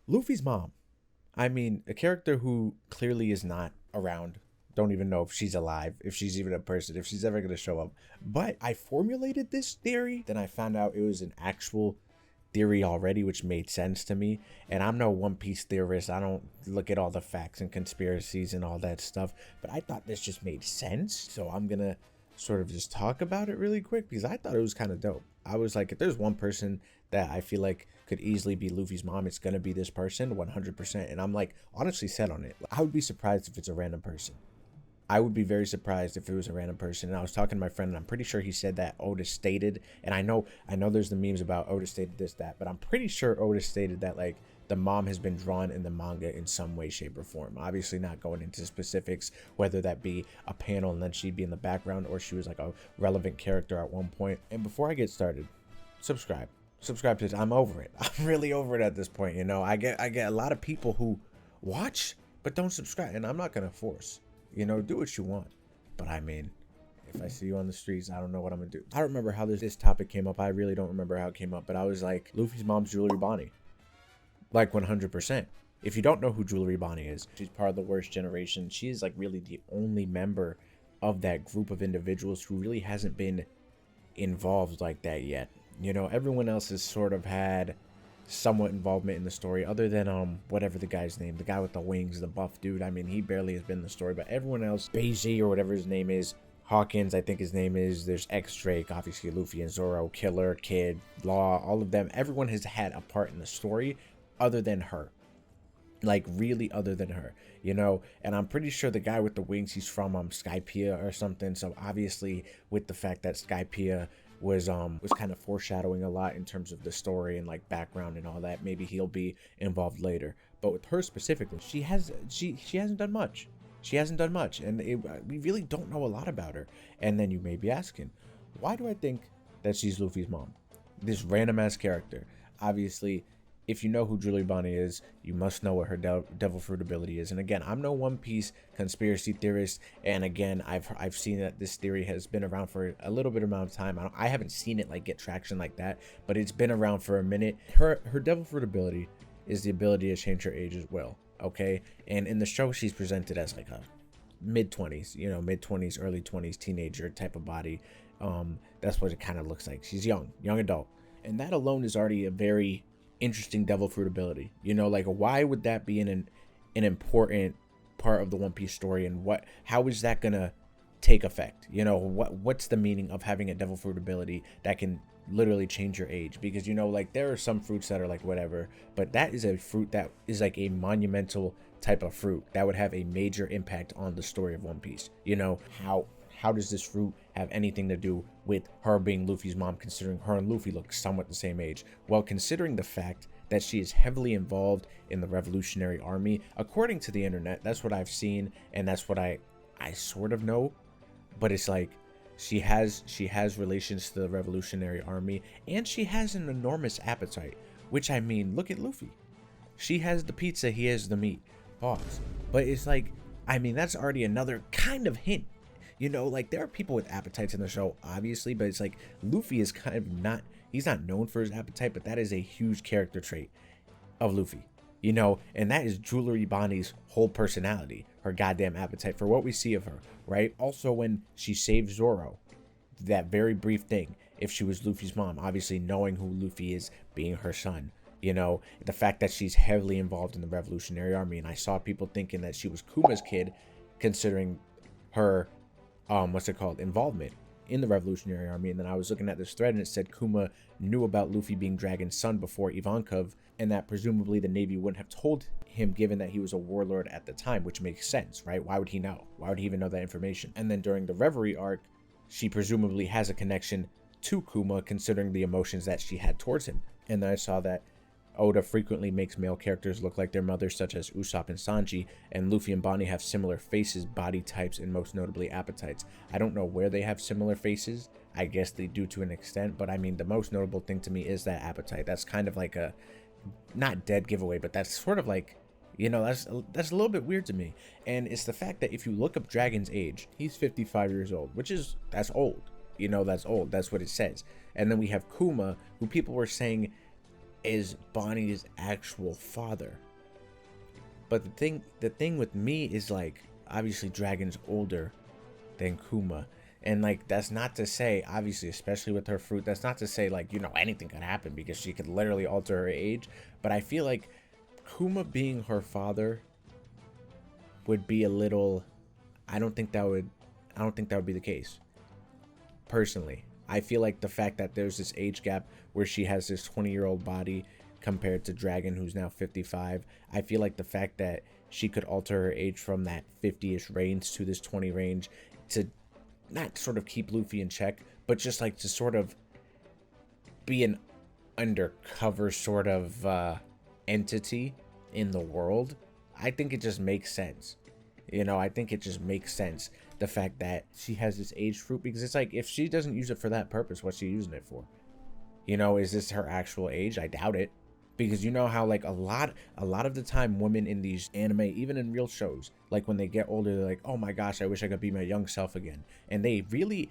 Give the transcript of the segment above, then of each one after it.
Luffy's mom. I mean, a character who clearly is not around. Don't even know if she's alive, if she's even a person, if she's ever going to show up. But I formulated this theory, then I found out it was an actual theory already, which made sense to me. And I'm no One Piece theorist. I don't look at all the facts and conspiracies and all that stuff. But I thought this just made sense. So I'm going to sort of just talk about it really quick because I thought it was kind of dope. I was like, if there's one person that I feel like could easily be Luffy's mom, it's going to be this person 100%. And I'm like honestly set on it. I would be surprised if it's a random person. I would be very surprised if it was a random person. And I was talking to my friend, and I'm pretty sure he said that Otis stated, and I know there's the memes about Otis stated this, that, but I'm pretty sure Otis stated that like the mom has been drawn in the manga in some way, shape, or form. Obviously not going into specifics, whether that be a panel and then she'd be in the background or she was like a relevant character at one point. And before I get started, subscribe. Subscribe to this. I'm over it. I'm really over it at this point. You know, I get a lot of people who watch but don't subscribe, and I'm not gonna force. You know, do what you want. But I mean, if I see you on the streets, I don't know what I'm gonna do. I don't remember how this topic came up. I really don't remember how it came up. But I was like, Luffy's mom's Jewelry Bonney. Like 100%. If you don't know who Jewelry Bonney is, she's part of the worst generation. She is like really the only member of that group of individuals who really hasn't been involved like that yet. You know, everyone else has sort of had somewhat involvement in the story, other than whatever the guy's name, the guy with the wings, the buff dude. I mean, he barely has been in the story, but everyone else, Beiji or whatever his name is, Hawkins, I think his name is, there's X-Drake, obviously Luffy and Zoro, Killer, Kid, Law, all of them, everyone has had a part in the story other than her. Like really other than her, you know. And I'm pretty sure the guy with the wings, he's from Skypiea or something. So obviously with the fact that Skypiea was kind of foreshadowing a lot in terms of the story and like background and all that, maybe he'll be involved later. But with her specifically, she hasn't done much. She hasn't done much, and we really don't know a lot about her. And then you may be asking, why do I think that she's Luffy's mom? This random ass character. Obviously, if you know who Jewelry Bonney is, you must know what her devil fruit ability is. And again, I'm no One Piece conspiracy theorist. And again, I've seen that this theory has been around for a little bit amount of time. I haven't seen it like get traction like that, but it's been around for a minute. Her devil fruit ability is the ability to change her age as well. Okay, and in the show, she's presented as like a mid-20s, you know, mid-20s, early 20s teenager type of body. That's what it kind of looks like. She's young adult, and that alone is already a very interesting devil fruit ability. You know, like why would that be an important part of the One Piece story, and how is that gonna take effect? You know, what's the meaning of having a devil fruit ability that can literally change your age? Because you know, like there are some fruits that are like whatever, but that is a fruit that is like a monumental type of fruit that would have a major impact on the story of One Piece. You know, how does this fruit have anything to do with her being Luffy's mom, considering her and Luffy look somewhat the same age? Well, considering the fact that she is heavily involved in the Revolutionary Army, according to the internet, that's what I've seen, and that's what I sort of know. But it's like she has relations to the Revolutionary Army, and she has an enormous appetite, which, I mean, look at Luffy. She has the pizza, he has the meat. Pause. But it's like, I mean, that's already another kind of hint. You know, like there are people with appetites in the show, obviously, but it's like Luffy is kind of not, he's not known for his appetite, but that is a huge character trait of Luffy, you know, and that is Jewelry Bonnie's whole personality, her goddamn appetite for what we see of her, right? Also, when she saved Zoro, that very brief thing, if she was Luffy's mom, obviously knowing who Luffy is, being her son, you know, the fact that she's heavily involved in the Revolutionary Army, and I saw people thinking that she was Kuma's kid, considering her involvement in the Revolutionary Army. And then I was looking at this thread and it said Kuma knew about Luffy being Dragon's son before Ivankov, and that presumably the Navy wouldn't have told him given that he was a warlord at the time, which makes sense, right? Why would he know? Why would he even know that information? And then during the Reverie arc, she presumably has a connection to Kuma considering the emotions that she had towards him. And then I saw that Oda frequently makes male characters look like their mothers, such as Usopp and Sanji, and Luffy and Bonnie have similar faces, body types, and most notably appetites. I don't know where they have similar faces. I guess they do to an extent, but I mean, the most notable thing to me is that appetite. That's kind of like a, not dead giveaway, but that's sort of like, you know, that's a little bit weird to me. And it's the fact that if you look up Dragon's age, he's 55 years old, that's old. You know, that's old. That's what it says. And then we have Kuma, who people were saying is Bonnie's actual father. But the thing with me is like, obviously Dragon's older than Kuma. And like, that's not to say, obviously, especially with her fruit, that's not to say like, anything could happen, because she could literally alter her age. But I feel like Kuma being her father would be a little, I don't think that would be the case. Personally, I feel like the fact that there's this age gap where she has this 20-year-old body compared to Dragon, who's now 55, I feel like the fact that she could alter her age from that 50-ish range to this 20 range to not sort of keep Luffy in check, but just like to sort of be an undercover sort of entity in the world, I think it just makes sense. I think it just makes sense, the fact that she has this age fruit, because it's like, if she doesn't use it for that purpose, what's she using it for? Is this her actual age? I doubt it. Because how like a lot of the time women in these anime, even in real shows, like when they get older, they're like, oh my gosh, I wish I could be my young self again. And they really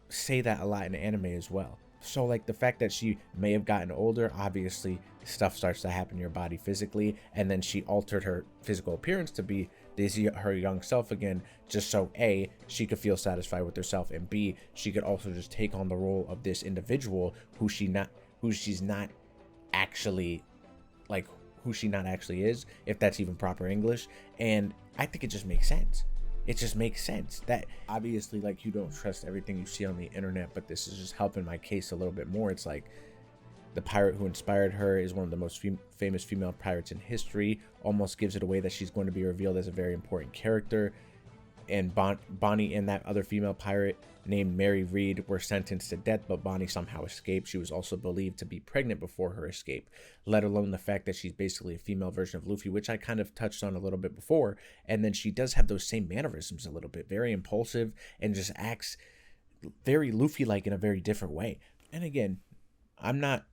say that a lot in anime as well. So like, the fact that she may have gotten older, obviously stuff starts to happen in your body physically, and then she altered her physical appearance to be her young self again, just so A, she could feel satisfied with herself, and B, she could also just take on the role of this individual who she not actually is, if that's even proper English. And I think it just makes sense. It just makes sense that, obviously, like, you don't trust everything you see on the internet, but this is just helping my case a little bit more. It's like, the pirate who inspired her is one of the most famous female pirates in history, almost gives it away that she's going to be revealed as a very important character. And Bonnie and that other female pirate named Mary Reed were sentenced to death, but Bonnie somehow escaped. She was also believed to be pregnant before her escape, let alone the fact that she's basically a female version of Luffy, which I kind of touched on a little bit before. And then she does have those same mannerisms a little bit, very impulsive, and just acts very Luffy-like in a very different way. And again, I'm not,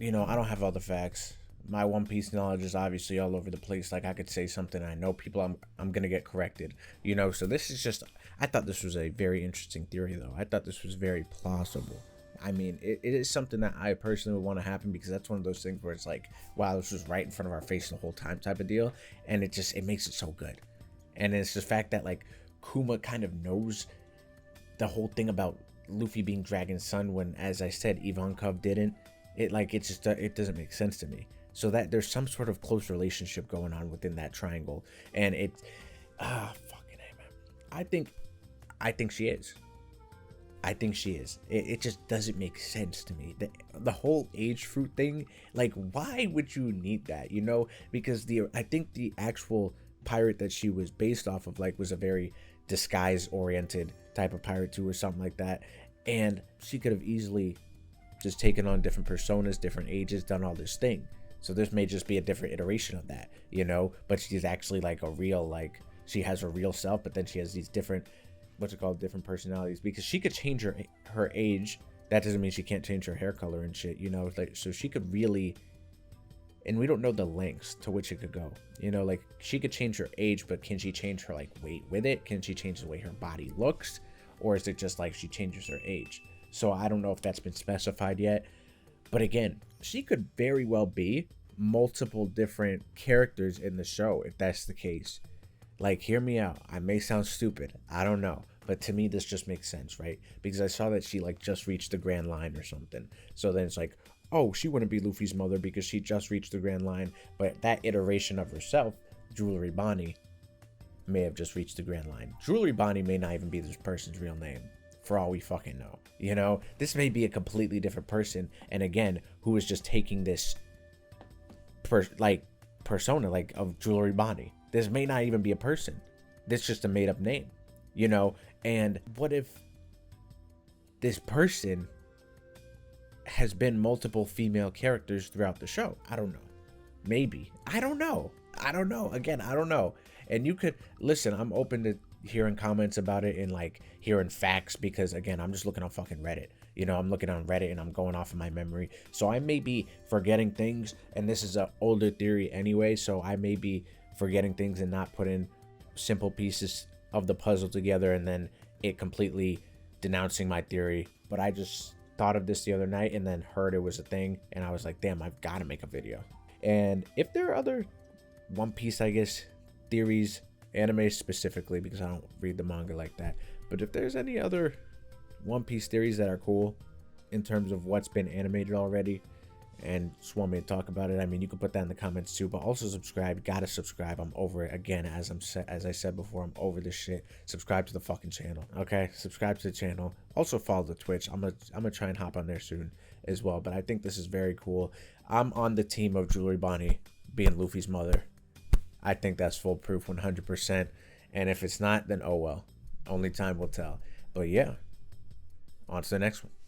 I don't have all the facts. My One Piece knowledge is obviously all over the place. Like, I could say something, I know people, I'm gonna get corrected, so this is just, I thought this was a very interesting theory, though. I thought this was very plausible. I mean, it is something that I personally would want to happen, because that's one of those things where it's like, wow, this was right in front of our face the whole time type of deal, and it makes it so good. And it's the fact that, like, Kuma kind of knows the whole thing about Luffy being Dragon's son, when, as I said, Ivankov didn't. It doesn't make sense to me. So that there's some sort of close relationship going on within that triangle, and fucking A, man. I think she is. It just doesn't make sense to me. The whole age fruit thing, like, why would you need that? Because I think the actual pirate that she was based off of, like, was a very disguise oriented type of pirate too, or something like that. And she could have easily just taken on different personas, different ages, done all this thing. So this may just be a different iteration of that, but she's actually like a real, like, she has her real self, but then she has these different, different personalities, because she could change her age. That doesn't mean she can't change her hair color and shit, like, so she could really, and we don't know the lengths to which it could go, like, she could change her age, but can she change her, like, weight with it? Can she change the way her body looks? Or is it just like she changes her age? So I don't know if that's been specified yet. But again, she could very well be multiple different characters in the show, if that's the case. Like, hear me out. I may sound stupid. I don't know. But to me, this just makes sense, right? Because I saw that she, like, just reached the Grand Line or something. So then it's like, oh, she wouldn't be Luffy's mother because she just reached the Grand Line. But that iteration of herself, Jewelry Bonney, may have just reached the Grand Line. Jewelry Bonney may not even be this person's real name, for all we fucking know. This may be a completely different person, and again, who is just taking this persona, like, of Jewelry Bonney. This may not even be a person. This is just a made-up name, and what if this person has been multiple female characters throughout the show? I don't know. Maybe. I don't know. Again, I don't know. And you could listen, I'm open to hearing comments about it and, like, hearing facts, because again, I'm just looking on fucking Reddit. I'm looking on Reddit and I'm going off of my memory, so I may be forgetting things, and this is an older theory anyway, so I may be forgetting things and not putting simple pieces of the puzzle together, and then it completely denouncing my theory. But I just thought of this the other night and then heard it was a thing, and I was like, damn, I've got to make a video. And if there are other One Piece, I guess, theories, anime specifically, because I don't read the manga like that, but if there's any other One Piece theories that are cool in terms of what's been animated already and just want me to talk about it, I mean, you can put that in the comments too. But also subscribe. Gotta subscribe. I'm over it. Again, as I said before, I'm over this shit. Subscribe to the fucking channel, okay? Subscribe to the channel. Also follow the Twitch. I'm gonna try and hop on there soon as well. But I think this is very cool. I'm on the team of Jewelry Bonney being Luffy's mother. I think that's foolproof 100%. And if it's not, then oh well. Only time will tell. But yeah, on to the next one.